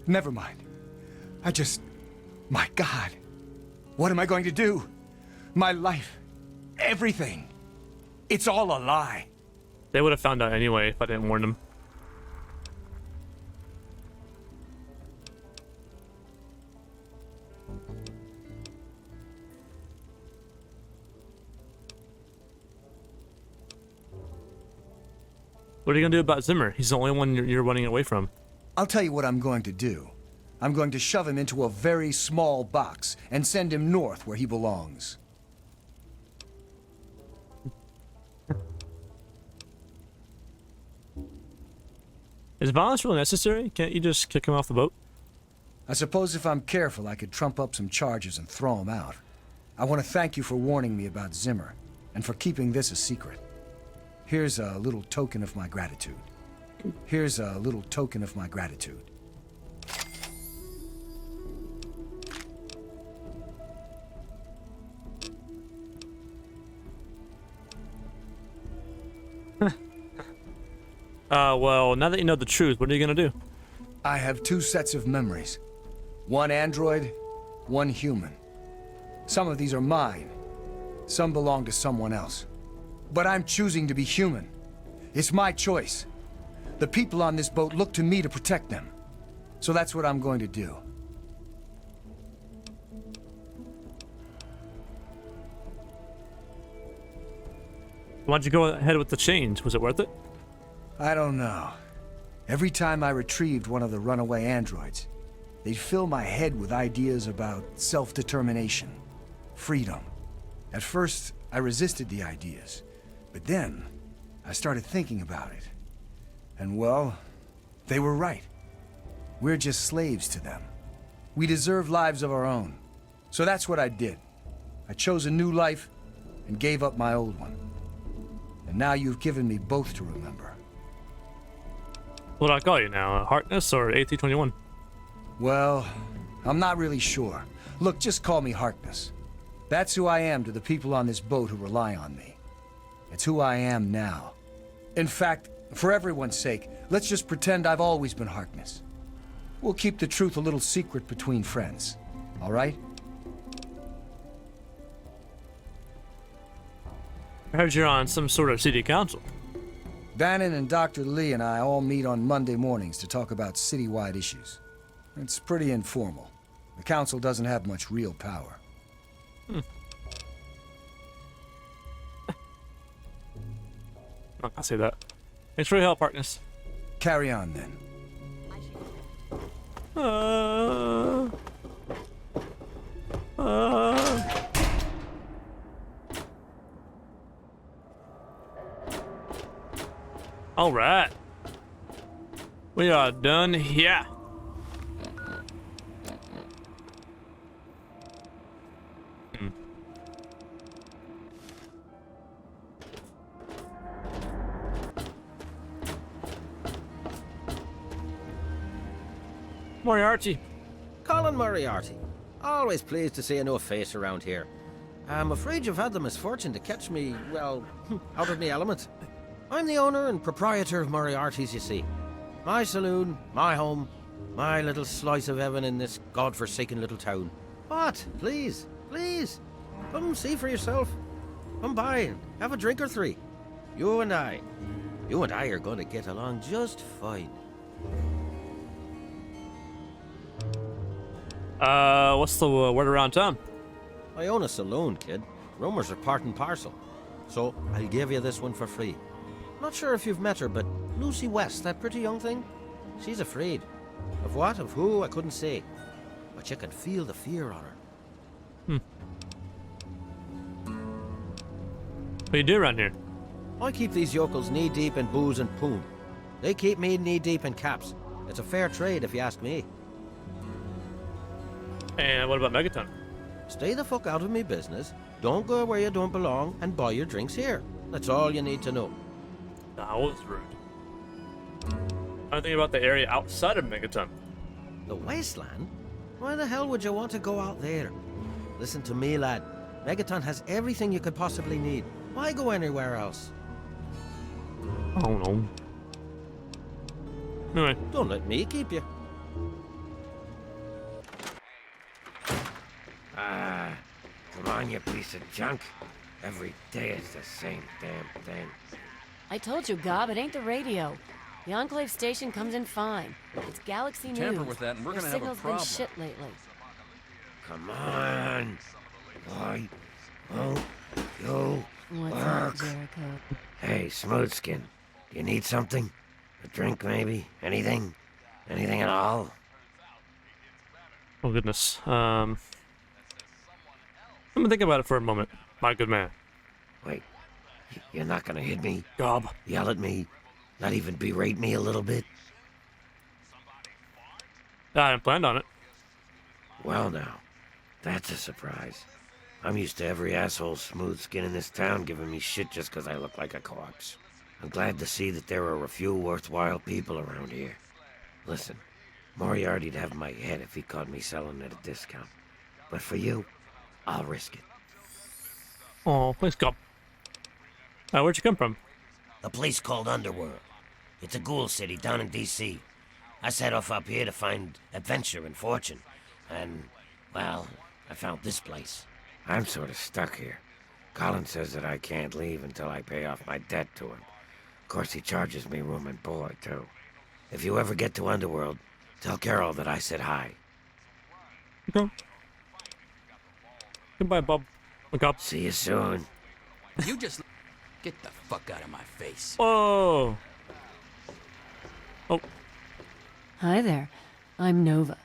Never mind. My God. What am I going to do? My life. Everything. It's all a lie. They would have found out anyway if I didn't warn them. What are you gonna do about Zimmer? He's the only one you're running away from. I'll tell you what I'm going to do. I'm going to shove him into a very small box and send him north where he belongs. Is violence really necessary? Can't you just kick him off the boat? I suppose if I'm careful, I could trump up some charges and throw him out. I want to thank you for warning me about Zimmer, and for keeping this a secret. Here's a little token of my gratitude. Here's a little token of my gratitude. Well, now that you know the truth, what are you gonna do? I have 2 sets of memories. One android, one human. Some of these are mine. Some belong to someone else. But I'm choosing to be human. It's my choice. The people on this boat look to me to protect them. So that's what I'm going to do. Why'd you go ahead with the change? Was it worth it? I don't know. Every time I retrieved one of the runaway androids, they'd fill my head with ideas about self-determination, freedom. At first, I resisted the ideas, but then I started thinking about it. And well, they were right. We're just slaves to them. We deserve lives of our own. So that's what I did. I chose a new life and gave up my old one. And now you've given me both to remember. What do I call you now? Harkness or AT-21? Well, I'm not really sure. Look, just call me Harkness. That's who I am to the people on this boat who rely on me. It's who I am now. In fact, for everyone's sake, let's just pretend I've always been Harkness. We'll keep the truth a little secret between friends. All right? I heard you're on some sort of city council. Bannon and Dr. Lee and I all meet on Monday mornings to talk about citywide issues. It's pretty informal. The council doesn't have much real power. Not gonna say that. Thanks for your help, Harkness. Carry on, then. All right. We are done here. Moriarty. Colin Moriarty. Always pleased to see a new face around here. I'm afraid you've had the misfortune to catch me, well, out of my element. I'm the owner and proprietor of Moriarty's, you see. My saloon, my home, my little slice of heaven in this godforsaken little town. But, please, please, come see for yourself. Come by and have a drink or three. You and I are going to get along just fine. What's the word around town? I own a saloon, kid. Rumors are part and parcel. So, I'll give you this one for free. Not sure if you've met her, but Lucy West, that pretty young thing, she's afraid. Of what, of who, I couldn't say. But you can feel the fear on her. What do you do around here? I keep these yokels knee-deep in booze and poon. They keep me knee-deep in caps. It's a fair trade, if you ask me. And what about Megaton? Stay the fuck out of me business, don't go where you don't belong, and buy your drinks here. That's all you need to know. That was rude. I'm thinking about the area outside of Megaton. The wasteland? Why the hell would you want to go out there? Listen to me, lad. Megaton has everything you could possibly need. Why go anywhere else? I don't know. Anyway. Don't let me keep you. Come on, you piece of junk. Every day is the same damn thing. I told you, Gob, it ain't the radio. The Enclave station comes in fine. It's Galaxy News. Tamper with that and we're Their gonna have a signal's problem. been shit lately. Come on. Why won't you What's work? up, Jericho? Hey, Smoothskin. Do you need something? A drink, maybe? Anything? Anything at all? Oh, goodness. Let me think about it for a moment, my good man. Wait. You're not gonna hit me? Gob. Yell at me? Not even berate me a little bit? I hadn't planned on it. Well now, that's a surprise. I'm used to every asshole smooth skin in this town giving me shit just 'cause I look like a corpse. I'm glad to see that there are a few worthwhile people around here. Listen, Moriarty'd have my head if he caught me selling at a discount. But for you, I'll risk it. Oh, thanks, Gob. Where'd you come from? A place called Underworld. It's a ghoul city down in D.C. I set off up here to find adventure and fortune. And, well, I found this place. I'm sort of stuck here. Colin says that I can't leave until I pay off my debt to him. Of course, he charges me room and board, too. If you ever get to Underworld, tell Carol that I said hi. Okay. Goodbye, Bob. Look up. See you soon. You just get the fuck out of my face. Oh. Oh. Hi there. I'm Nova.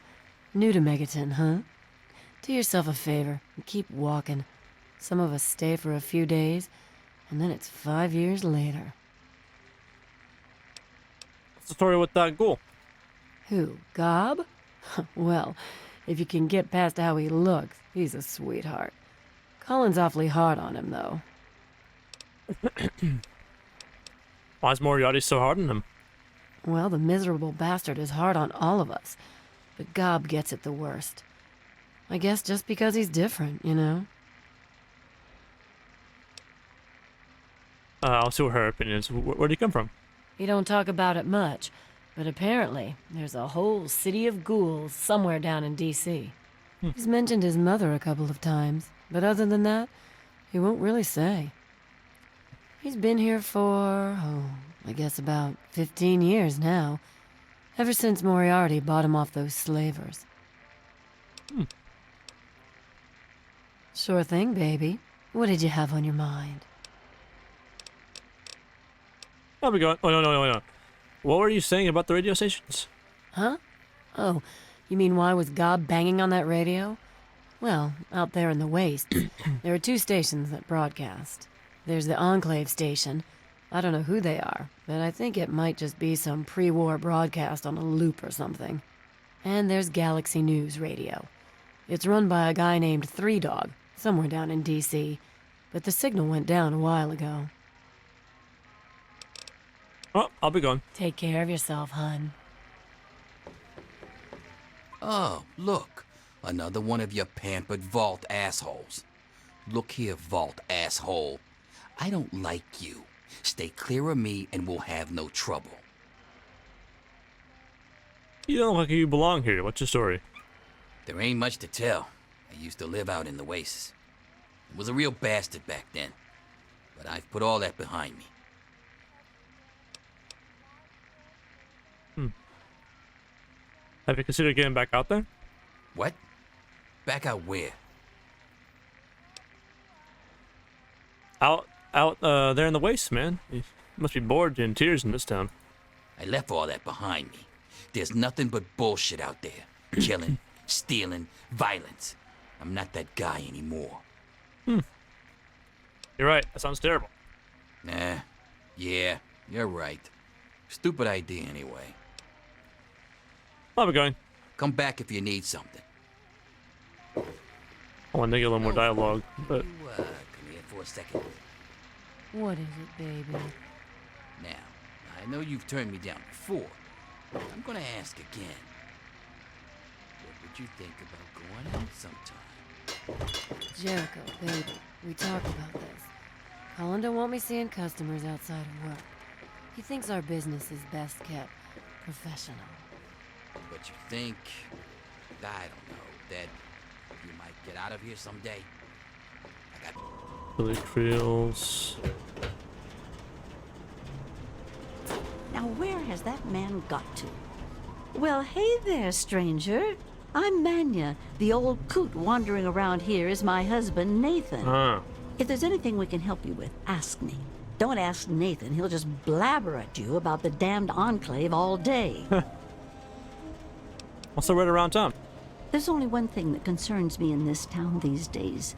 New to Megaton, huh? Do yourself a favor and keep walking. Some of us stay for a few days, and then it's 5 years later. What's the story with that ghoul? Who, Gob? Well, if you can get past how he looks, he's a sweetheart. Colin's awfully hard on him, though. Why is Moriarty so hard on him? Well, the miserable bastard is hard on all of us. but Gob gets it the worst. I guess just because he's different, you know? I'll see what her opinion is. Where'd he come from? He don't talk about it much, but apparently there's a whole city of ghouls somewhere down in D.C. He's mentioned his mother a couple of times, but other than that, he won't really say. He's been here for, I guess about 15 years now. Ever since Moriarty bought him off those slavers. Sure thing, baby. What did you have on your mind? I'll be going. Oh, no. What were you saying about the radio stations? Huh? Oh, you mean why was Gob banging on that radio? Well, out there in the waste, there are 2 stations that broadcast. There's the Enclave station. I don't know who they are, but I think it might just be some pre-war broadcast on a loop or something. And there's Galaxy News Radio. It's run by a guy named Three Dog, somewhere down in D.C., but the signal went down a while ago. Oh, I'll be going. Take care of yourself, hun. Oh, look. Another one of your pampered vault assholes. Look here, vault asshole. I don't like you. Stay clear of me and we'll have no trouble. You don't look like you belong here. What's your story? There ain't much to tell. I used to live out in the wastes. I was a real bastard back then. But I've put all that behind me. Have you considered getting back out there? What? Back out where? Out there in the wastes, man. You must be bored in tears in this town. I left all that behind me. There's nothing but bullshit out there. Killing, stealing, violence. I'm not that guy anymore. You're right. That sounds terrible. Nah. Yeah, you're right. Stupid idea anyway. I'll be going. Come back if you need something. I want to get a little more dialogue, but... come here for a second. What is it, baby? Now, I know you've turned me down before, but I'm gonna ask again. What would you think about going out sometime? Jericho, baby, we talked about this. Colin don't want me seeing customers outside of work. He thinks our business is best kept professional. But you think, I don't know, that you might get out of here someday? I got... Billy Creels. Now where has that man got to? Well, hey there, stranger. I'm Manya. The old coot wandering around here is my husband, Nathan. If there's anything we can help you with, ask me. Don't ask Nathan. He'll just blabber at you about the damned Enclave all day. What's the word around town? There's only one thing that concerns me in this town these days.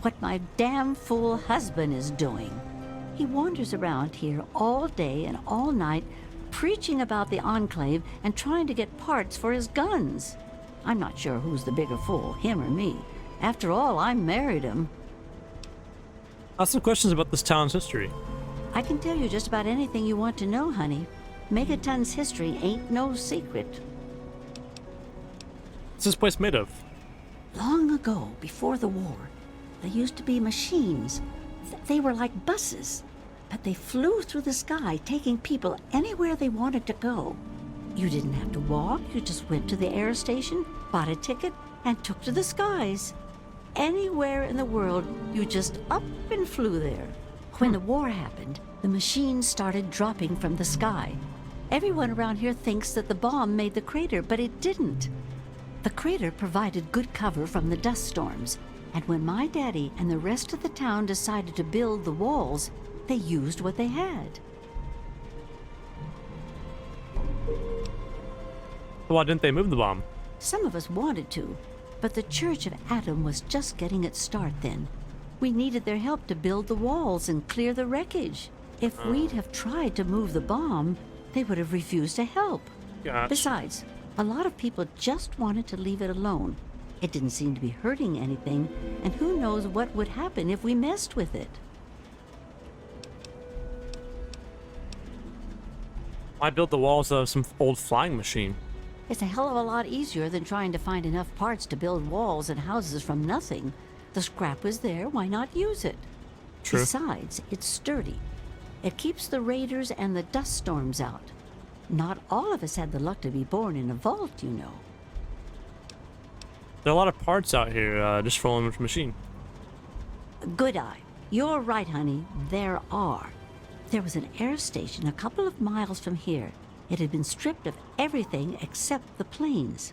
What my damn fool husband is doing. He wanders around here all day and all night, preaching about the Enclave and trying to get parts for his guns. I'm not sure who's the bigger fool, him or me. After all, I married him. I have some questions about this town's history. I can tell you just about anything you want to know, honey. Megaton's history ain't no secret. What's this place made of? Long ago, before the war, there used to be machines. They were like buses, but they flew through the sky, taking people anywhere they wanted to go. You didn't have to walk, you just went to the air station, bought a ticket, and took to the skies. Anywhere in the world, you just up and flew there. When the war happened, the machines started dropping from the sky. Everyone around here thinks that the bomb made the crater, but it didn't. The crater provided good cover from the dust storms, and when my daddy and the rest of the town decided to build the walls, they used what they had. Why didn't they move the bomb? Some of us wanted to, but the Church of Atom was just getting its start then. We needed their help to build the walls and clear the wreckage. If we'd have tried to move the bomb, they would have refused to help. Gotcha. Besides, a lot of people just wanted to leave it alone. It didn't seem to be hurting anything, and who knows what would happen if we messed with it. Why build the walls of some old flying machine? It's a hell of a lot easier than trying to find enough parts to build walls and houses from nothing. The scrap was there, why not use it? True. Besides, it's sturdy. It keeps the raiders and the dust storms out. Not all of us had the luck to be born in a vault, you know. There are a lot of parts out here, just for one machine. Good eye. You're right, honey. There are. There was an air station a couple of miles from here. It had been stripped of everything except the planes.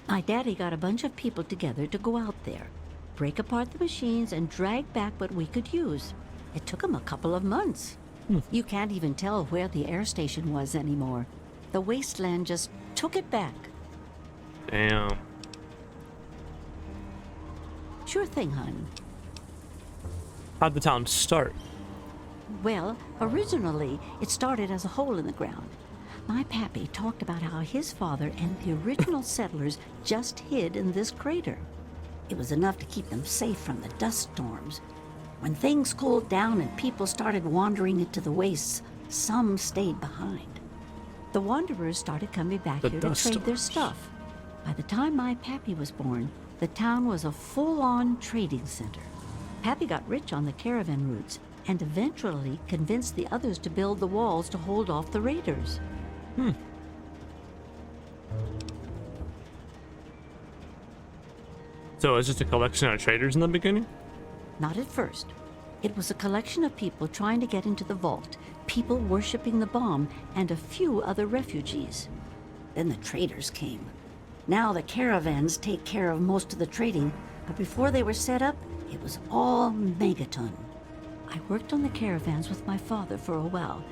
My daddy got a bunch of people together to go out there, break apart the machines, and drag back what we could use. It took him a couple of months. You can't even tell where the air station was anymore. The wasteland just took it back. Damn. Sure thing, hon. How'd the town start? Well, originally, it started as a hole in the ground. My pappy talked about how his father and the original settlers just hid in this crater. It was enough to keep them safe from the dust storms. When things cooled down and people started wandering into the wastes, some stayed behind. The wanderers started coming back here to trade their stuff. By the time my pappy was born, the town was a full-on trading center. Pappy got rich on the caravan routes and eventually convinced the others to build the walls to hold off the raiders. So it's just a collection of traders in the beginning? Not at first. It was a collection of people trying to get into the vault, people worshipping the bomb, and a few other refugees. Then the traders came. Now the caravans take care of most of the trading, but before they were set up, it was all Megaton. I worked on the caravans with my father for a while.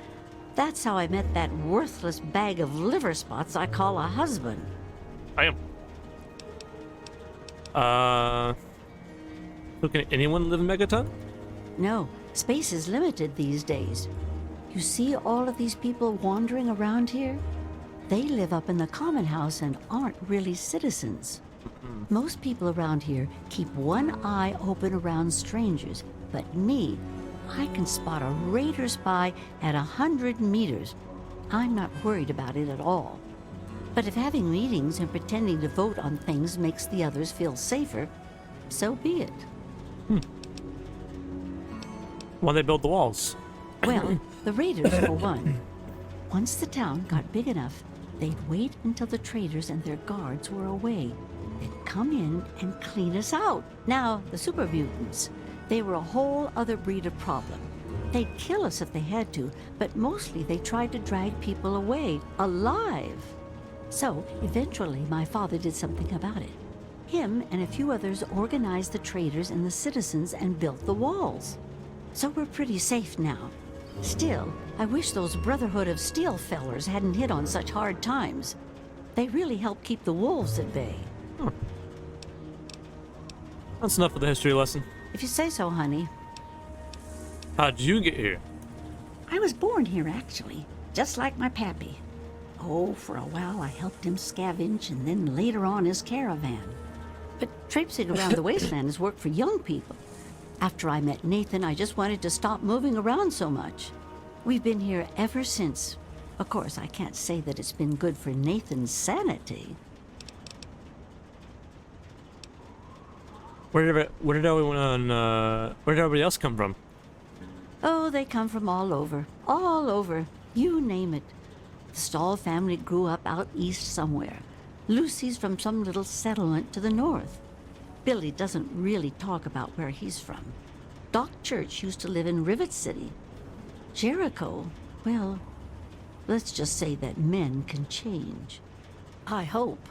That's how I met that worthless bag of liver spots I call a husband. I am. So can anyone live in Megaton? No, space is limited these days. You see all of these people wandering around here? They live up in the common house and aren't really citizens. Most people around here keep one eye open around strangers, but me, I can spot a raider spy at 100 meters. I'm not worried about it at all. But if having meetings and pretending to vote on things makes the others feel safer, so be it. Why they build the walls? Well, the raiders for one. Once the town got big enough, they'd wait until the traders and their guards were away. They'd come in and clean us out. Now, the super mutants, they were a whole other breed of problem. They'd kill us if they had to, but mostly they tried to drag people away, alive. So, eventually, my father did something about it. Him and a few others organized the traders and the citizens and built the walls. So we're pretty safe now. Still, I wish those Brotherhood of Steel fellers hadn't hit on such hard times. They really helped keep the wolves at bay. That's enough of the history lesson. If you say so, honey. How'd you get here? I was born here, actually, just like my pappy. Oh, for a while I helped him scavenge and then later on his caravan. But traipsing around the wasteland is work for young people. After I met Nathan, I just wanted to stop moving around so much. We've been here ever since. Of course, I can't say that it's been good for Nathan's sanity. Where did everybody else come from? Oh, they come from all over. All over. You name it. The Stahl family grew up out east somewhere. Lucy's from some little settlement to the north. Billy doesn't really talk about where he's from. Doc Church used to live in Rivet City. Jericho, well, let's just say that men can change. I hope.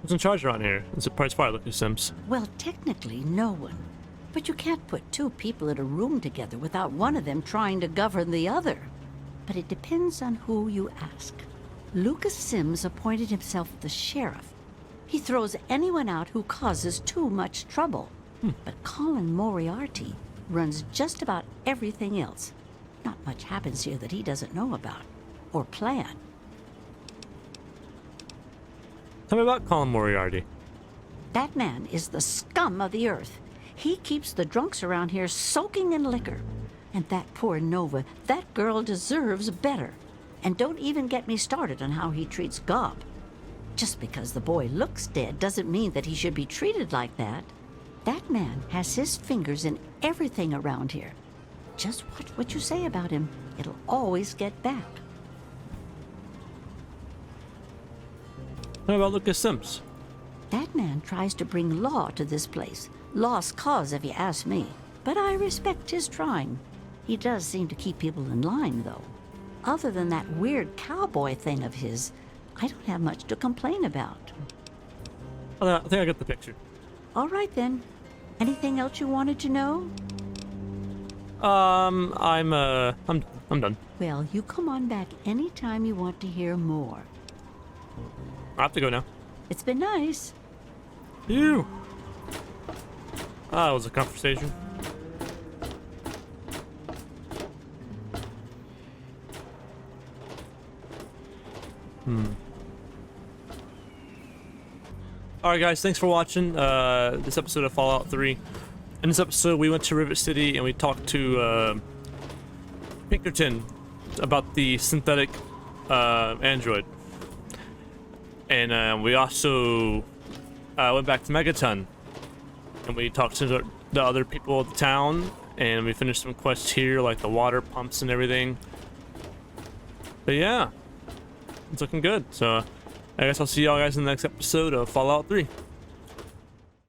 Who's in charge around here? Is it Price Fire, Lucas Sims? Well, technically, no one. But you can't put two people in a room together without one of them trying to govern the other. But it depends on who you ask. Lucas Sims appointed himself the sheriff. He throws anyone out who causes too much trouble. But Colin Moriarty runs just about everything else. Not much happens here that he doesn't know about or plan. Tell me about Colin Moriarty. That man is the scum of the earth. He keeps the drunks around here soaking in liquor. And that poor Nova, that girl deserves better. And don't even get me started on how he treats Gob. Just because the boy looks dead doesn't mean that he should be treated like that. That man has his fingers in everything around here. Just watch what you say about him. It'll always get back. What about Lucas Sims? That man tries to bring law to this place. Lost cause, if you ask me. But I respect his trying. He does seem to keep people in line, though. Other than that weird cowboy thing of his, I don't have much to complain about. I think I got the picture. All right, then. Anything else you wanted to know? I'm done. Well, you come on back anytime you want to hear more. I have to go now. It's been nice. You. That was a conversation. Alright guys, thanks for watching this episode of Fallout 3. In this episode we went to Rivet City and we talked to Pinkerton about the synthetic android. And we also went back to Megaton and we talked to the other people of the town, and we finished some quests here like the water pumps and everything. But yeah, it's looking good. So I guess I'll see y'all guys in the next episode of Fallout 3.